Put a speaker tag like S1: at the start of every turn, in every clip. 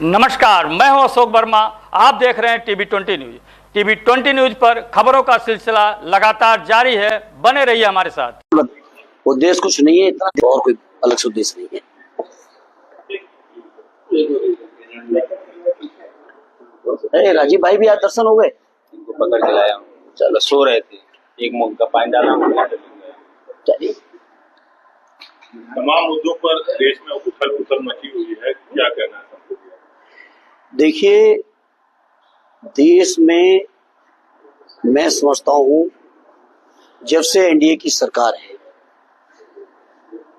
S1: नमस्कार, मैं हूं अशोक वर्मा। आप देख रहे हैं टीवी 20 न्यूज। टीवी 20 न्यूज पर खबरों का सिलसिला लगातार जारी है। बने रहिए हमारे साथ।
S2: उद्देश्य कुछ नहीं है इतना, और कोई अलग से उद्देश्य नहीं है। राजीव भाई भी आज दर्शन हो गए,
S3: इनको पकड़ के लाया। चलो, सो रहे थे, एक मुंह का पानी डाला।
S2: चलिए,
S4: तमाम मुद्दों पर देश में उथल पुथल मची हुई है, क्या कहना है?
S2: देखिए, देश में मैं समझता हूं जब से एनडीए की सरकार है,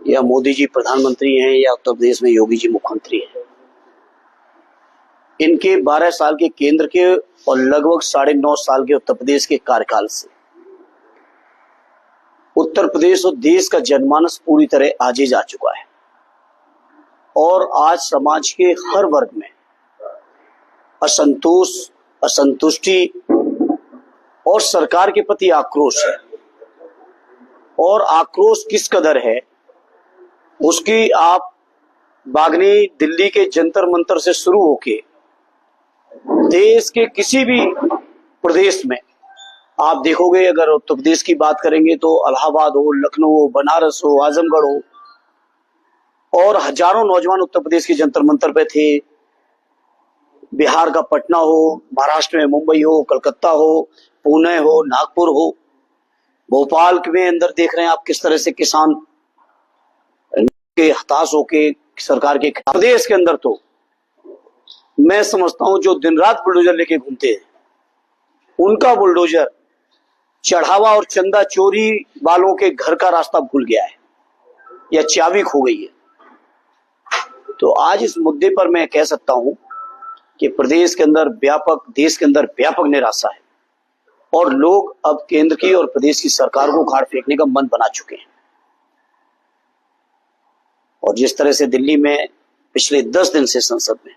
S2: या मोदी जी प्रधानमंत्री हैं या उत्तर प्रदेश में योगी जी मुख्यमंत्री हैं, इनके 12 साल के केंद्र के और लगभग 9.5 साल के उत्तर प्रदेश के कार्यकाल से उत्तर प्रदेश और देश का जनमानस पूरी तरह आगे जा चुका है। और आज समाज के हर वर्ग में असंतोष, असंतुष्टि और सरकार के प्रति आक्रोश है। और आक्रोश किस कदर है उसकी आप बागनी दिल्ली के जंतर मंतर से शुरू होके देश के किसी भी प्रदेश में आप देखोगे। अगर उत्तर प्रदेश की बात करेंगे तो इलाहाबाद हो, लखनऊ हो, बनारस हो, आजमगढ़ हो, और हजारों नौजवान उत्तर प्रदेश के जंतर मंतर पे थे। बिहार का पटना हो, महाराष्ट्र में मुंबई हो, कलकत्ता हो, पुणे हो, नागपुर हो, भोपाल में अंदर देख रहे हैं आप किस तरह से किसान के हताश होके सरकार के प्रदेश के अंदर तो मैं समझता हूं जो दिन रात बुलडोजर लेके घूमते हैं, उनका बुलडोजर चढ़ावा और चंदा चोरी वालों के घर का रास्ता भूल गया है या चाबी खो गई है। तो आज इस मुद्दे पर मैं कह सकता हूं कि प्रदेश के अंदर व्यापक, देश के अंदर व्यापक निराशा है और लोग अब केंद्र की और प्रदेश की सरकार को उखाड़ फेंकने का मन बना चुके हैं। और जिस तरह से दिल्ली में पिछले 10 दिन से संसद में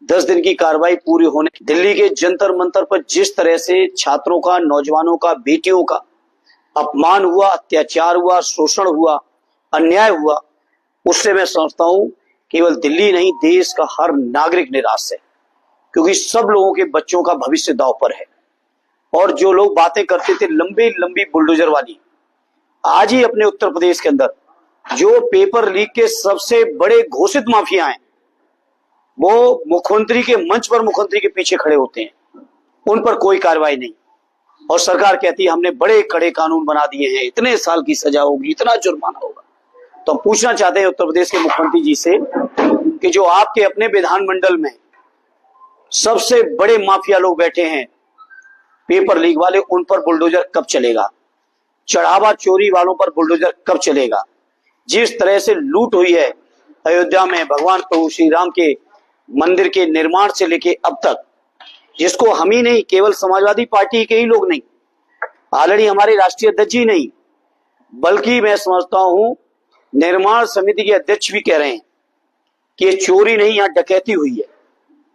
S2: 10 दिन की कार्रवाई पूरी होने, दिल्ली के जंतर मंतर पर जिस तरह से छात्रों का, नौजवानों का, बेटियों का अपमान हुआ, अत्याचार हुआ, शोषण हुआ, अन्याय हुआ, उससे मैं समझता हूं केवल दिल्ली नहीं, देश का हर नागरिक निराश है। क्योंकि सब लोगों के बच्चों का भविष्य दांव पर है। और जो लोग बातें करते थे लंबी लंबी बुलडोजर वाली, आज ही अपने उत्तर प्रदेश के अंदर जो पेपर लीक के सबसे बड़े घोषित माफिया हैं, वो मुख्यमंत्री के मंच पर मुख्यमंत्री के पीछे खड़े होते हैं, उन पर कोई कार्रवाई नहीं। और सरकार कहती है हमने बड़े कड़े कानून बना दिए हैं, इतने साल की सजा होगी, इतना जुर्माना होगा। तो हम पूछना चाहते हैं उत्तर प्रदेश के मुख्यमंत्री जी से कि जो आपके अपने विधानमंडल में सबसे बड़े माफिया लोग बैठे हैं, पेपर लीक वाले, उन पर बुलडोजर कब चलेगा? चढ़ावा चोरी वालों पर बुलडोजर कब चलेगा? जिस तरह से लूट हुई है अयोध्या में भगवान प्रभु श्री राम के मंदिर के निर्माण से लेके अब तक, जिसको हम ही नहीं, केवल समाजवादी पार्टी के ही लोग नहीं, ऑलरेडी हमारे राष्ट्रीय अध्यक्ष ही नहीं, बल्कि मैं समझता हूं निर्माण समिति के अध्यक्ष भी कह रहे हैं कि ये चोरी नहीं, यहां डकैती हुई है।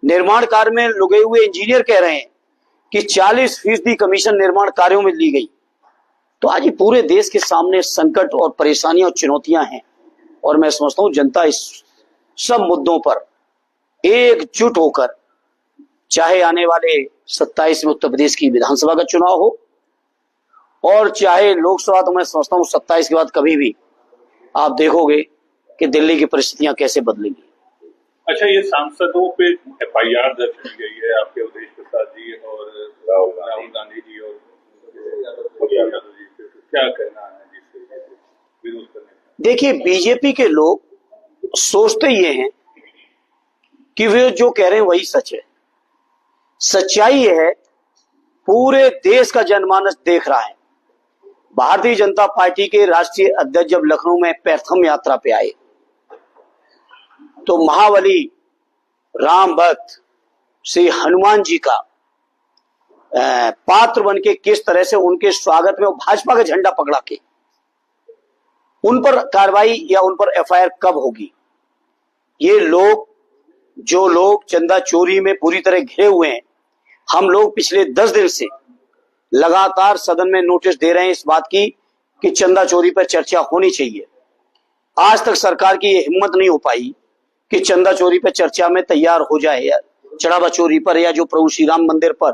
S2: निर्माण कार्य में लगे हुए इंजीनियर कह रहे हैं कि 40% कमीशन निर्माण कार्यों में ली गई। तो आज पूरे देश के सामने संकट और परेशानियां और चुनौतियां हैं। और मैं समझता हूं जनता इस सब मुद्दों पर एकजुट होकर, चाहे आने वाले 27 में उत्तर प्रदेश की विधानसभा का चुनाव हो और चाहे लोकसभा, तो मैं समझता हूं 27 के बाद कभी भी आप देखोगे कि दिल्ली की परिस्थितियां कैसे बदलेंगी।
S4: अच्छा, ये सांसदों पे FIR दर्ज की गई है, आपके अवधेश प्रसाद जी और राहुल गांधी जी और यादव जी पे, तो क्या कहना है जिससे विरोध करने का?
S2: देखिए, बीजेपी के लोग सोचते ये हैं कि वे जो कह रहे हैं वही सच है। सच्चाई ये है, पूरे देश का जनमानस देख रहा है। भारतीय जनता पार्टी के राष्ट्रीय अध्यक्ष जब लखनऊ में प्रथम यात्रा पे आए तो महाबली राम भक्त श्री हनुमान जी का पात्र बन के किस तरह से उनके स्वागत में वो भाजपा का झंडा पकड़ा के, उन पर कार्रवाई या उन पर FIR कब होगी? ये लोग, जो लोग चंदा चोरी में पूरी तरह घिरे हुए हैं, हम लोग पिछले 10 दिन से लगातार सदन में नोटिस दे रहे हैं इस बात की कि चंदा चोरी पर चर्चा होनी चाहिए। आज तक सरकार की ये हिम्मत नहीं हो पाई कि चंदा चोरी पे चर्चा में तैयार हो जाए, या चढ़ावा चोरी पर, या जो प्रभु श्री राम मंदिर पर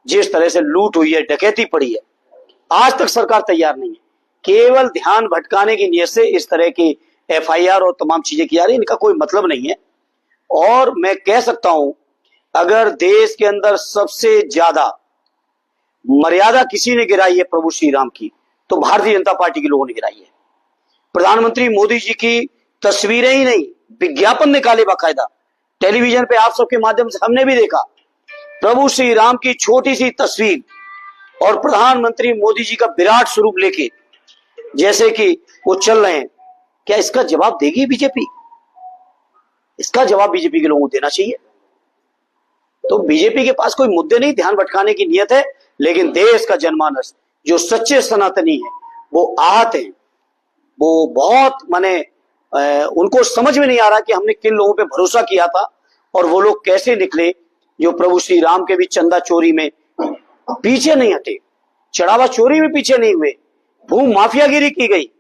S2: जिस तरह से लूट हुई है, डकैती पड़ी है, आज तक सरकार तैयार नहीं है। केवल ध्यान भटकाने की नीयत से इस तरह की एफआईआर और तमाम चीजें की जा रही है, इनका कोई मतलब नहीं है। और मैं कह सकता हूं, अगर देश के अंदर सबसे ज्यादा मर्यादा किसी ने गिराई है प्रभु श्री राम की, तो भारतीय जनता पार्टी के लोगों ने गिराई है। प्रधानमंत्री मोदी जी की तस्वीरें ही नहीं, विज्ञापन निकाले बाकायदा, टेलीविजन पे आप सबके माध्यम से हमने भी देखा, प्रभु श्री राम की छोटी सी तस्वीर और प्रधानमंत्री मोदी जी का विराट स्वरूप लेके जैसे कि वो चल रहे हैं। क्या इसका जवाब देगी बीजेपी? इसका जवाब बीजेपी के लोगों को देना चाहिए। तो बीजेपी के पास कोई मुद्दे नहीं, ध्यान भटकाने की नियत है, लेकिन देश का जनमानस जो सच्चे सनातनी है वो आहत है, वो बहुत माने उनको समझ में नहीं आ रहा कि हमने किन लोगों पे भरोसा किया था और वो लोग कैसे निकले जो प्रभु श्री राम के भी चंदा चोरी में पीछे नहीं हटे, चढ़ावा चोरी में पीछे नहीं हुए, भू माफियागिरी की गई।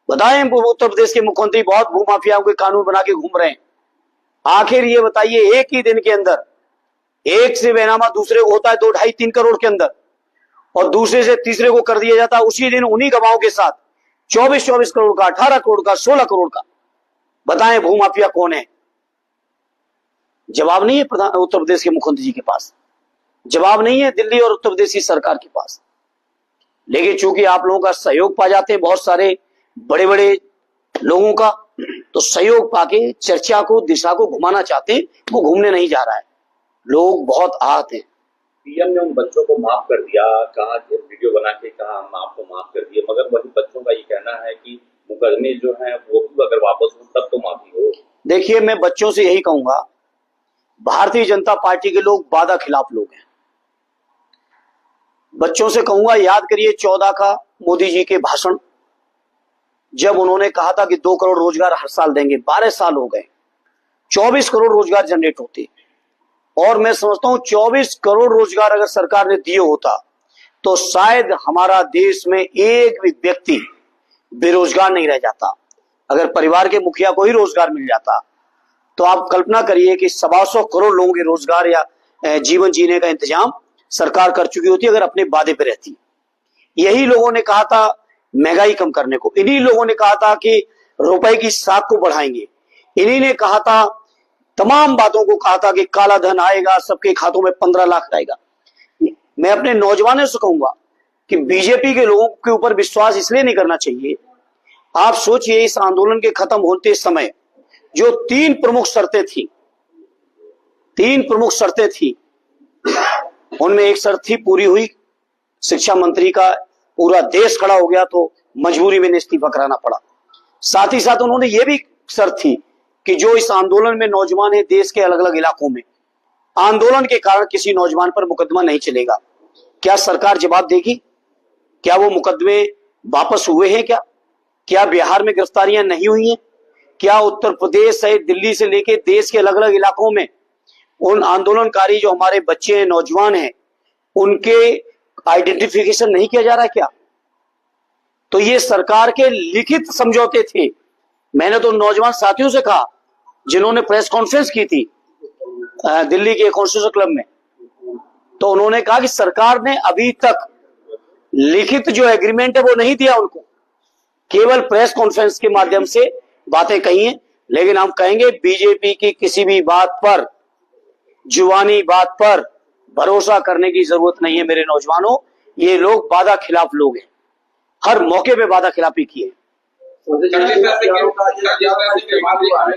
S2: बताएं, उत्तर प्रदेश के मुख्यमंत्री बहुत भू माफियाओं के कानून बना के घूम रहे हैं। आखिर ये बताइए, एक ही दिन के अंदर एक से बेनामा दूसरे को होता है 2, 2.5, 3 करोड़ के अंदर, और दूसरे से तीसरे को कर दिया जाता है उसी दिन उन्हीं गवाहों के साथ 24 करोड़ का, 18 करोड़ का, 16 करोड़ का। बताएं भूमाफिया कौन है? जवाब नहीं है उत्तर प्रदेश के मुख्यमंत्री जी के पास, जवाब नहीं है दिल्ली और उत्तर प्रदेश की सरकार के पास। लेकिन चूंकि आप लोगों का सहयोग पा जाते हैं बहुत सारे बड़े बड़े लोगों का, तो सहयोग पाके चर्चा को, दिशा को घुमाना चाहते हैं, वो घूमने नहीं जा रहा है। लोग बहुत आहत हैं।
S3: पीएम ने उन बच्चों को माफ कर दिया, कहा वीडियो बना के कहा हम आपको माफ कर दिए, मगर वही बच्चों का ये कहना है कि मुकदमे जो हैं वो अगर वापस हो तब तो माफी हो। देखिए,
S2: मैं बच्चों से यही कहूंगा, भारतीय जनता पार्टी के लोग वादा खिलाफ लोग हैं। बच्चों से कहूंगा, याद करिए 14 का मोदी जी के भाषण, जब उन्होंने कहा था कि 2 करोड़ रोजगार हर साल देंगे। 12 साल हो गए, 24 करोड़ रोजगार जनरेट होते, और मैं समझता हूं 24 करोड़ रोजगार अगर सरकार ने दिए होता तो शायद हमारा देश में एक भी व्यक्ति बेरोजगार नहीं रह जाता। अगर परिवार के मुखिया को ही रोजगार मिल जाता तो आप कल्पना करिए कि 125 करोड़ लोगों के रोजगार या जीवन जीने का इंतजाम सरकार कर चुकी होती अगर अपने वादे पे रहती। यही लोगों ने कहा था महंगाई कम करने को, इन्हीं लोगों ने कहा था कि रुपए की साख को बढ़ाएंगे, इन्हीं ने कहा था, तमाम बातों को कहा था कि काला धन आएगा, सबके खातों में 15 लाख आएगा। मैं अपने नौजवानों से कहूंगा कि बीजेपी के लोगों के ऊपर विश्वास इसलिए नहीं करना चाहिए। आप सोचिए, इस आंदोलन के खत्म होते समय जो 3 प्रमुख शर्तें थी, उनमें एक शर्त थी पूरी हुई, शिक्षा मंत्री का पूरा देश खड़ा हो गया तो मजबूरी में इस्तीफा कराना पड़ा। साथ ही साथ उन्होंने ये भी शर्त थी कि जो इस आंदोलन में नौजवान है देश के अलग अलग इलाकों में, आंदोलन के कारण किसी नौजवान पर मुकदमा नहीं चलेगा। क्या सरकार जवाब देगी? क्या वो मुकदमे वापस हुए हैं? क्या बिहार में गिरफ्तारियां नहीं हुई हैं? क्या उत्तर प्रदेश सहित दिल्ली से लेके देश के अलग अलग इलाकों में उन आंदोलनकारी जो हमारे बच्चे हैं, नौजवान हैं, उनके आइडेंटिफिकेशन नहीं किया जा रहा है क्या? तो ये सरकार के लिखित समझौते थे। मैंने तो नौजवान साथियों से कहा जिन्होंने प्रेस कॉन्फ्रेंस की थी दिल्ली के कॉन्स्टिट्यूशन क्लब में, तो उन्होंने कहा कि सरकार ने अभी तक लिखित जो एग्रीमेंट है वो नहीं दिया उनको, केवल प्रेस कॉन्फ्रेंस के माध्यम से बातें कही हैं। लेकिन हम कहेंगे बीजेपी की किसी भी बात पर, जुबानी बात पर भरोसा करने की जरूरत नहीं है मेरे नौजवानों। ये लोग वादा खिलाफ लोग हैं, हर मौके पे वादा खिलाफी की है।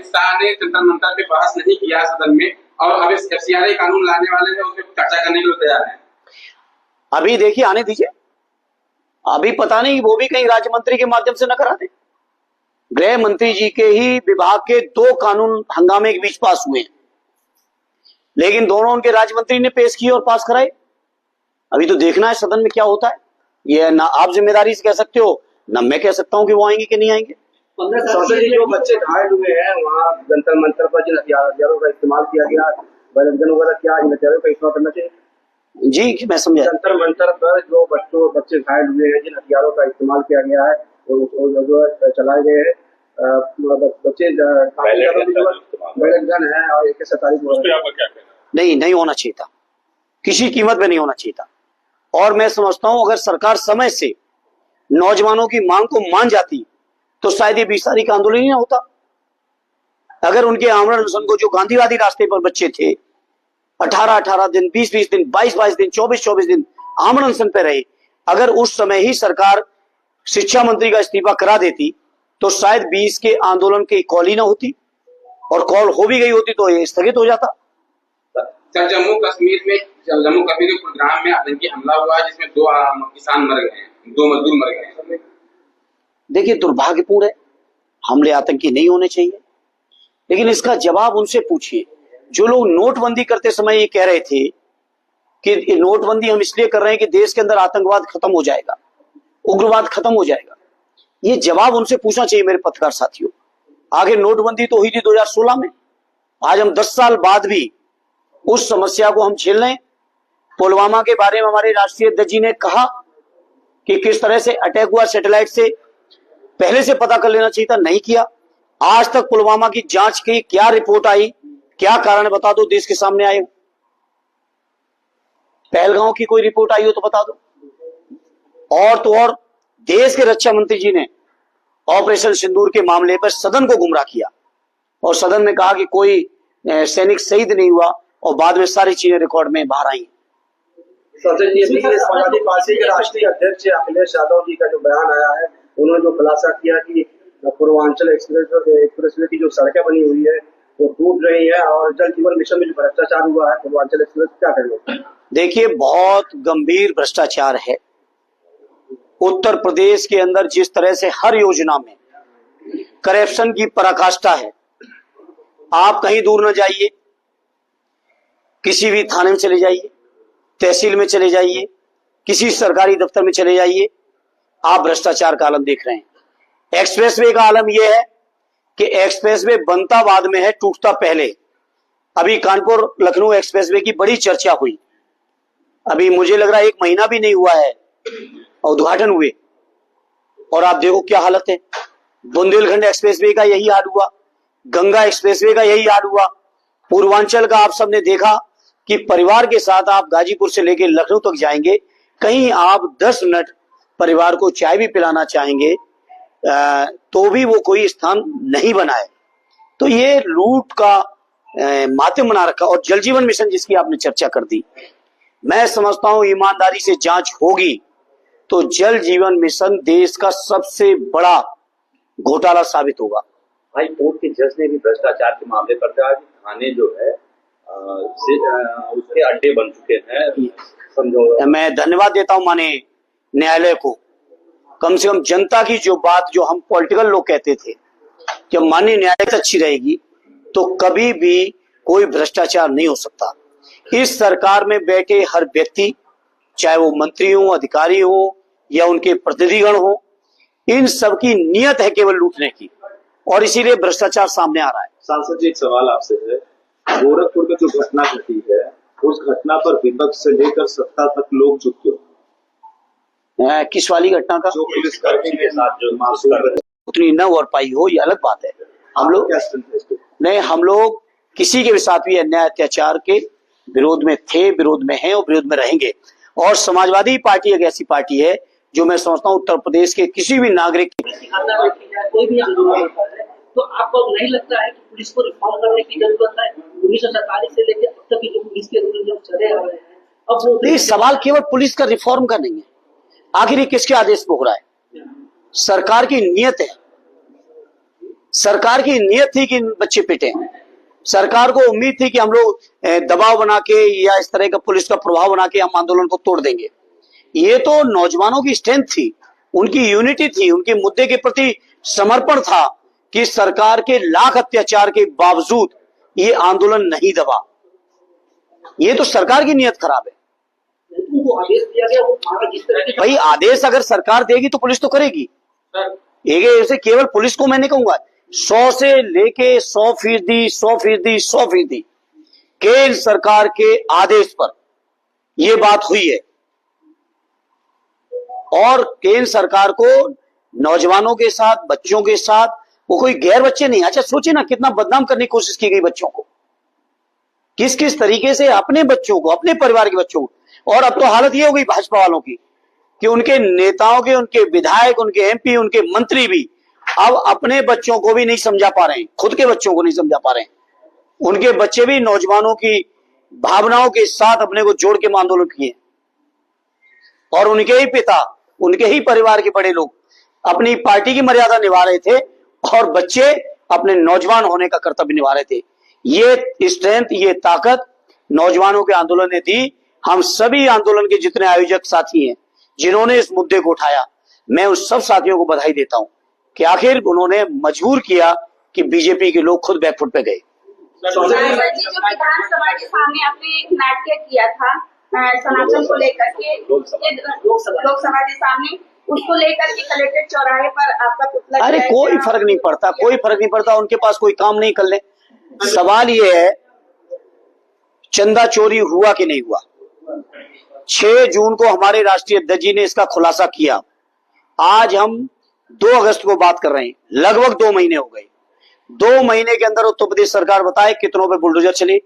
S5: शाह ने जंतर मंतर पे बहस नहीं किया सदन में, और अब एफसीआरए कानून लाने वाले हैं, उस पर चर्चा करने के लिए तैयार है।
S2: अभी देखिए, आने दीजिए, अभी पता नहीं वो भी कहीं राज्य मंत्री के माध्यम से न करा दे। गृह मंत्री जी के ही विभाग के 2 कानून हंगामे के बीच पास हुए हैं, लेकिन दोनों उनके राज्य मंत्री ने पेश किए और पास कराए। अभी तो देखना है सदन में क्या होता है। ये ना आप जिम्मेदारी से कह सकते हो, ना मैं कह सकता हूं कि वो आएंगे कि नहीं आएंगे।
S5: जो बच्चे घायल हुए हैं वहाँ जंतर मंतर पर जिन हथियारों का इस्तेमाल किया गया, क्या इन हथियारों का इस्तेमाल करना चाहिए?
S2: जी, मैं समझा।
S5: जंतर मंतर पर जो बच्चे घायल हुए हैं, जिन हथियारों का इस्तेमाल किया गया है, जो चलाए गए हैं, बच्चे काफी ज्यादा बैलेट गन है और AK-47
S4: उस पर आपका क्या कहना है?
S2: नहीं होना चाहिए था, किसी कीमत में नहीं होना चाहिए था। और मैं समझता हूं अगर सरकार समय से नौजवानों की मांग को मान जाती तो शायद ये 20 तारीख का आंदोलन ही ना होता। अगर उनके आमरण अनशन को, जो गांधीवादी रास्ते पर बच्चे थे 18-18 दिन, 20-20 दिन, 22-22 दिन, 24-24 दिन आमरण अनशन पे रहे, अगर उस समय ही सरकार शिक्षा मंत्री का इस्तीफा करा देती तो शायद 20 के आंदोलन की कॉल ही ना होती, और कॉल हो भी गई होती तो ये स्थगित हो जाता।
S5: सर, जम्मू कश्मीर के कुलगाम में आतंकी हमला हुआ है जिसमें 2 किसान मर गए हैं, 2 मजदूर मर गए हैं।
S2: देखिए, दुर्भाग्यपूर्ण है, हमले आतंकी नहीं होने चाहिए, लेकिन इसका जवाब उनसे पूछिए जो लोग नोटबंदी करते समय ये कह रहे थे कि नोटबंदी हम इसलिए कर रहे हैं कि देश के अंदर आतंकवाद खत्म हो जाएगा, उग्रवाद खत्म हो जाएगा। ये जवाब उनसे पूछना चाहिए मेरे पत्रकार साथियों। आगे नोटबंदी तो हुई थी 2016 में, आज हम 10 साल बाद भी उस समस्या को हम झेल रहे हैं। पुलवामा के बारे में हमारे राष्ट्रीय अध्यक्ष जी ने कहा कि किस तरह से अटैक हुआ, सैटेलाइट से पहले से पता कर लेना चाहिए था, नहीं किया। आज तक पुलवामा की जांच की क्या रिपोर्ट आई, क्या कारण है बता दो, देश के सामने आए। पहलगांव की कोई रिपोर्ट आई हो तो बता दो। और तो और देश के रक्षा मंत्री जी ने ऑपरेशन सिंदूर के मामले पर सदन को गुमराह किया और सदन में कहा कि कोई सैनिक शहीद नहीं हुआ, और बाद में सारी चीजें रिकॉर्ड में बाहर आई।
S5: संसद जी, समाजवादी पार्टी के राष्ट्रीय अध्यक्ष अखिलेश यादव जी का जो बयान आया है, उन्होंने जो खुलासा किया कि पूर्वांचल एक्सप्रेसवे की जो सड़कें बनी हुई है वो टूट रही है और जल जीवन मिशन में जो भ्रष्टाचार हुआ है पूर्वांचल एक्सप्रेस, क्या करेंगे?
S2: देखिए, बहुत गंभीर भ्रष्टाचार है उत्तर प्रदेश के अंदर। जिस तरह से हर योजना में करप्शन की पराकाष्ठा है, आप कहीं दूर न जाइए, किसी भी थाने में चले जाइए, तहसील में चले जाइए, किसी सरकारी दफ्तर में चले जाइए, आप भ्रष्टाचार का आलम देख रहे हैं। एक्सप्रेसवे का आलम यह है कि एक्सप्रेसवे बनता बाद में है, टूटता पहले। अभी कानपुर लखनऊ एक्सप्रेसवे की बड़ी चर्चा हुई, अभी मुझे लग रहा है 1 महीना भी नहीं हुआ है उद्घाटन हुए, और आप देखो क्या हालत है। बुंदेलखंड एक्सप्रेसवे का यही हाल हुआ, गंगा एक्सप्रेसवे का यही हाल हुआ। पूर्वांचल का आप सबने देखा कि परिवार के साथ आप गाजीपुर से लेकर लखनऊ तक जाएंगे, कहीं आप 10 मिनट परिवार को चाय भी पिलाना चाहेंगे तो भी वो कोई स्थान नहीं बनाए। तो ये लूट का माध्यम बना रखा। और जल जीवन मिशन जिसकी आपने चर्चा कर दी, मैं समझता हूं ईमानदारी से जांच होगी तो जल जीवन मिशन देश का सबसे बड़ा घोटाला साबित होगा।
S3: हाई कोर्ट के जज ने भी भ्रष्टाचार के मामले पर कहा कि थाने जो है उसके अड्डे बन चुके हैं। समझो,
S2: मैं धन्यवाद देता हूं माननीय न्यायालय को। कम से कम जनता की जो बात, जो हम पॉलिटिकल लोग कहते थे कि माननीय न्यायालय अच्छी रहेगी तो कभी भी कोई भ्रष्टाचार नहीं हो सकता। इस सरकार में बैठे हर व्यक्ति, चाहे वो मंत्री हो, अधिकारी हो या उनके प्रतिनिधिगण हो, इन सबकी नियत है केवल लूटने की, और इसीलिए भ्रष्टाचार सामने आ रहा है।
S6: सांसद जी, एक सवाल आपसे है, गोरखपुर में जो घटना घटी है उस घटना पर विपक्ष से लेकर सत्ता तक लोग चुप क्यों?
S2: किस वाली घटना का?
S6: जो पुलिसकर्मी के साथ जो मासूम
S2: उतनी न हो पाई हो, ये अलग बात है। हम लोग नहीं, हम लोग किसी के भी साथ भी अन्याय अत्याचार के विरोध में थे, विरोध में हैं और विरोध में रहेंगे। और समाजवादी पार्टी एक ऐसी पार्टी है जो मैं समझता हूँ उत्तर प्रदेश के किसी भी नागरिक
S7: कोई भी आंदोलन तो आपको नहीं लगता है कि पुलिस को रिफॉर्म करने की जरूरत है? 1947 से लेकर अब तक की जो पुलिस के रूल जो चले आ रहे हैं, अब वो
S2: नहीं, सवाल केवल पुलिस का रिफॉर्म का नहीं है। आखिर ये किसके आदेश पे हो रहा है? सरकार की नियत है। सरकार की नियत थी कि बच्चे पिटे। सरकार को उम्मीद थी कि हम लोग दबाव बना के या इस तरह का पुलिस का प्रभाव बना के हम आंदोलन को तोड़ देंगे। ये तो नौजवानों की स्ट्रेंथ थी, उनकी यूनिटी थी, उनके मुद्दे के प्रति समर्पण था कि सरकार के लाख अत्याचार के बावजूद ये आंदोलन नहीं दबा। ये तो सरकार की नियत खराब है।
S7: उनको आदेश दिया गया, वो माना जिस तरह के
S2: भाई, आदेश अगर सरकार देगी तो पुलिस तो करेगी। ऐसे केवल पुलिस को मैं नहीं कहूंगा, 100 से लेके 100% केंद्र सरकार के आदेश पर यह बात हुई है। और केंद्र सरकार को नौजवानों के साथ, बच्चों के साथ वो कोई गैर बच्चे नहीं। अच्छा सोचिए ना, कितना बदनाम करने की कोशिश की गई बच्चों को, किस किस तरीके से अपने बच्चों को, अपने परिवार के बच्चों को। और अब तो हालत ये हो गई भाजपा वालों की कि उनके नेताओं के, उनके विधायक, उनके एमपी, उनके मंत्री भी अब अपने बच्चों को भी नहीं समझा पा रहे हैं, खुद के बच्चों को नहीं समझा पा रहे हैं। उनके बच्चे भी नौजवानों की भावनाओं के साथ अपने को जोड़ के आंदोलन किए, और उनके ही पिता, उनके ही परिवार के बड़े लोग अपनी पार्टी की मर्यादा निभा रहे थे और बच्चे अपने नौजवान होने का कर्तव्य निभा रहे थे। ये स्ट्रेंथ, ये ताकत नौजवानों के आंदोलन ने दी। हम सभी आंदोलन के जितने आयोजक साथी हैं जिन्होंने इस मुद्दे को उठाया, मैं उन सब साथियों को बधाई देता हूं कि आखिर उन्होंने मजबूर किया कि बीजेपी के लोग खुद बैकफुट पे गए।
S8: जो विधानसभा के सामने आपने एक नाट्य किया था सनातन को लेकर के, लोकसभा के सामने, उसको लेकर के कलेक्टर चौराहे पर आपका पुतला,
S2: अरे कोई फर्क नहीं पड़ता, कोई फर्क नहीं पड़ता, उनके पास कोई काम नहीं कर ले। सवाल ये है चंदा चोरी हुआ कि नहीं हुआ। 6 जून को हमारे राष्ट्रीय अध्यक्ष जी ने इसका खुलासा किया। आज हम 2 अगस्त को बात कर रहे हैं, लगभग 2 महीने हो गए। 2 महीने के अंदर उत्तर प्रदेश सरकार बताए कितनों पे बुलडोजर चले,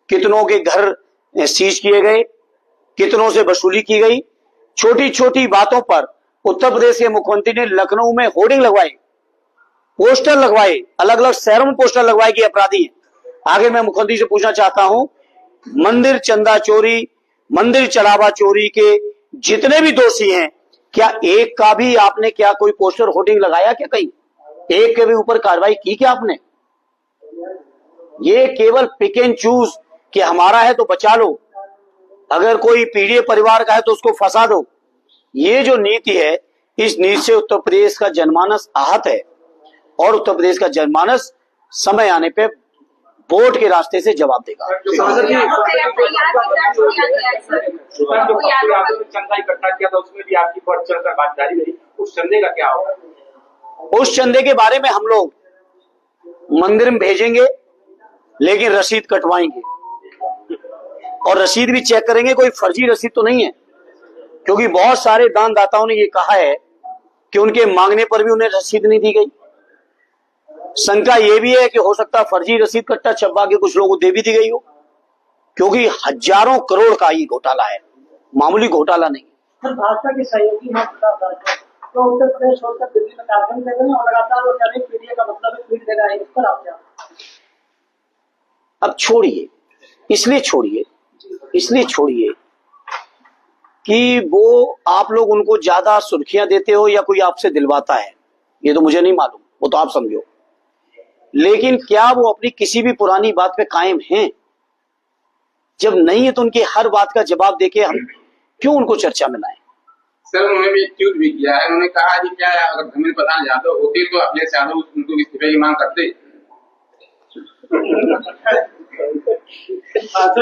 S2: कितनों के घर सीज किए गए, कितनों से वसूली की गई। छोटी छोटी बातों पर उत्तर प्रदेश के मुख्यमंत्री ने लखनऊ में होर्डिंग लगवाए, पोस्टर लगवाए, अलग अलग शहरों में पोस्टर लगवाए कि अपराधी है। आगे मैं मुख्यमंत्री से पूछना चाहता हूं, मंदिर चंदा चोरी, मंदिर चढ़ावा चोरी के जितने भी दोषी हैं, क्या एक का भी आपने क्या कोई पोस्टर होर्डिंग लगाया क्या कहीं? एक के भी ऊपर कार्रवाई की क्या आपने? ये केवल पिक एंड चूज कि हमारा है तो बचा लो, अगर कोई पीड़ित परिवार का है तो उसको फंसा दो। ये जो नीति है, इस नीति से उत्तर प्रदेश का जनमानस आहत है और उत्तर प्रदेश का जनमानस समय आने पे वोट के रास्ते से जवाब देगा।
S3: चंदा इकट्ठा किया था, उसमें भी आपकी बढ़ चढ़कर बात जारी रही, उस चंदे का क्या होगा?
S2: उस चंदे के बारे में हम लोग मंदिर में भेजेंगे, लेकिन रसीद कटवाएंगे और रसीद भी चेक करेंगे, कोई फर्जी रसीद तो नहीं है। क्योंकि बहुत सारे दानदाताओं ने ये कहा है कि उनके मांगने पर भी उन्हें रसीद नहीं दी गई। शंका ये भी है कि हो सकता है फर्जी रसीद कट्टा छपवा के कुछ लोगों को दे भी दी गई हो, क्योंकि हजारों करोड़ का ये घोटाला है, मामूली घोटाला नहीं।
S7: भाजपा के सहयोगी तो उत्तर प्रदेश छोड़कर दिल्ली में कार्यक्रम कर रहे हैं और लगातार वो कह रहे हैं पीडीए का मतलब है पीट देगा, इस पर आप क्या?
S2: अब छोड़िए, इसलिए छोड़िए कि वो आप लोग उनको ज्यादा सुर्खियां देते हो या कोई आपसे दिलवाता है, ये तो मुझे नहीं मालूम, वो तो आप समझो। लेकिन क्या वो अपनी किसी भी पुरानी बात पे कायम हैं? जब नहीं है तो उनकी हर बात का जवाब देके हम क्यों उनको चर्चा में लाएं?
S9: सर उन्होंने भी ट्वीट भी किया है, उन्होंने कहा कि क्या अगर धर्मेंद्र प्रधान यादव होते तो अखिलेश यादव उनको इस्तीफे की मांग करते।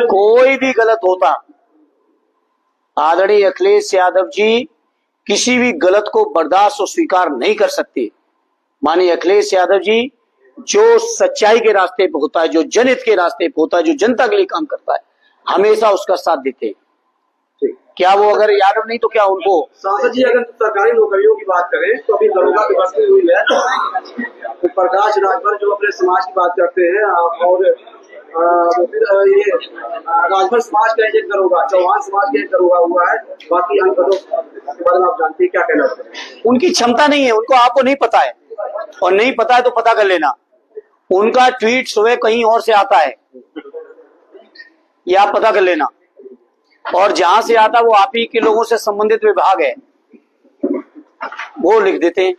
S2: कोई भी गलत होता, आदरणीय अखिलेश यादव जी किसी भी गलत को बर्दाश्त और स्वीकार नहीं कर सकते। माननीय अखिलेश यादव जी जो सच्चाई के रास्ते पे होता है, जो जनहित के रास्ते पे होता है, जो जनता के लिए काम करता है, हमेशा उसका साथ देते हैं। क्या वो अगर यादव नहीं तो क्या उनको?
S5: सांसद जी अगर सरकारी नौकरियों की बात करें तो अभी दरोगा की बात हुई है, तो प्रकाश राजभर जो अपने समाज की बात करते हैं और ये राजभर समाज का एक दरोगा, चौहान समाज का एक दरोगा हुआ है, बाकी अन्य पदों के बारे में आप जानते हैं, क्या कहना चाहते हैं?
S2: उनकी क्षमता नहीं है, उनको आपको नहीं पता है, और नहीं पता है तो पता कर लेना। उनका ट्वीट सुबह कहीं और से आता है, ये आप पता कर लेना, और जहां से आता वो आप ही के लोगों से संबंधित विभाग है, वो लिख देते हैं।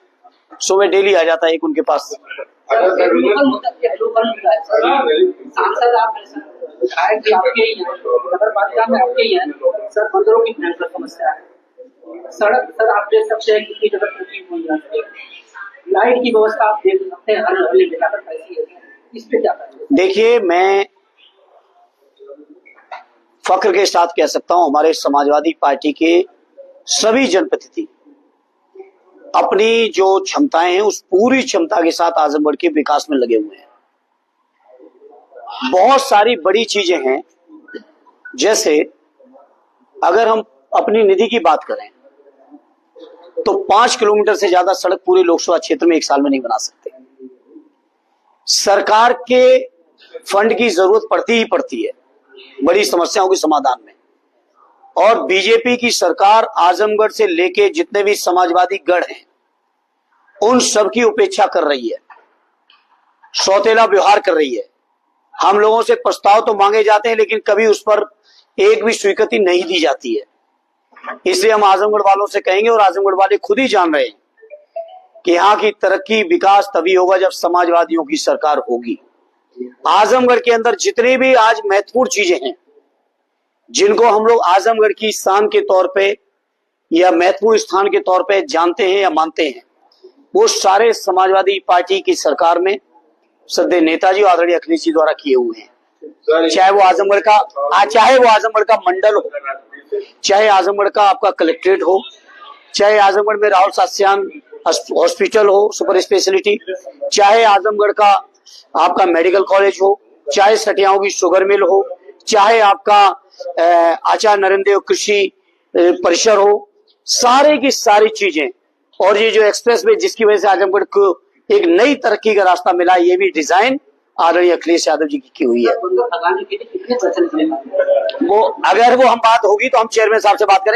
S2: सुबह डेली आ जाता है एक उनके पास।
S7: सांसद आप विधायक आपके ही हैं, नगरपालिका में आपके ही हैं, सर मंदिरों की भयंकर समस्या है। सड़क सर आप देख सकते हैं कितनी जगह टूटी हुई है, लाइट की व्यवस्था आप देख सकते हैं, हर हवेली में जाकर कैसी है, इस पे क्या करें?
S2: देखिए, मैं फख्र के साथ कह सकता हूं, हमारे समाजवादी पार्टी के सभी जनप्रतिनिधि अपनी जो क्षमताएं हैं उस पूरी क्षमता के साथ आजमगढ़ के विकास में लगे हुए हैं। बहुत सारी बड़ी चीजें हैं, जैसे अगर हम अपनी निधि की बात करें तो 5 किलोमीटर से ज्यादा सड़क पूरे लोकसभा क्षेत्र में एक साल में नहीं बना सकते। सरकार के फंड की जरूरत पड़ती ही पड़ती है बड़ी समस्याओं के समाधान में। और बीजेपी की सरकार आजमगढ़ से लेके जितने भी समाजवादी गढ़ हैं उन सब की उपेक्षा कर रही है, सौतेला व्यवहार कर रही है। हम लोगों से प्रस्ताव तो मांगे जाते हैं लेकिन कभी उस पर एक भी स्वीकृति नहीं दी जाती है। इसलिए हम आजमगढ़ वालों से कहेंगे, और आजमगढ़ वाले खुद ही जान रहे हैं कि यहाँ की तरक्की विकास तभी होगा जब समाजवादियों की सरकार होगी। आजमगढ़ के अंदर जितने भी आज महत्वपूर्ण चीजें हैं जिनको हम लोग आजमगढ़ की शान के तौर पे या महत्वपूर्ण स्थान के तौर पे जानते हैं या मानते हैं, वो सारे समाजवादी पार्टी की सरकार में सदैव नेताजी और आदरणीय अखिलेश जी द्वारा किए हुए हैं। चाहे वो आजमगढ़ का मंडल हो, चाहे आजमगढ़ का आपका कलेक्ट्रेट हो, चाहे आजमगढ़ में राहुल शास्त्रियान हॉस्पिटल हो सुपर स्पेशलिटी, चाहे आजमगढ़ का आपका मेडिकल कॉलेज हो, चाहे सटियाओं की शुगर मिल हो, चाहे आपका आचार्य नरेंद्र देव कृषि परिसर हो, सारे की सारी चीजें। और ये जो एक्सप्रेस वे जिसकी वजह से आजमगढ़ को एक नई तरक्की का रास्ता मिला, ये भी डिजाइन आदरणीय अखिलेश यादव जी की हुई है। वो अगर वो हम बात होगी तो हम चेयरमैन साहब से बात करेंगे।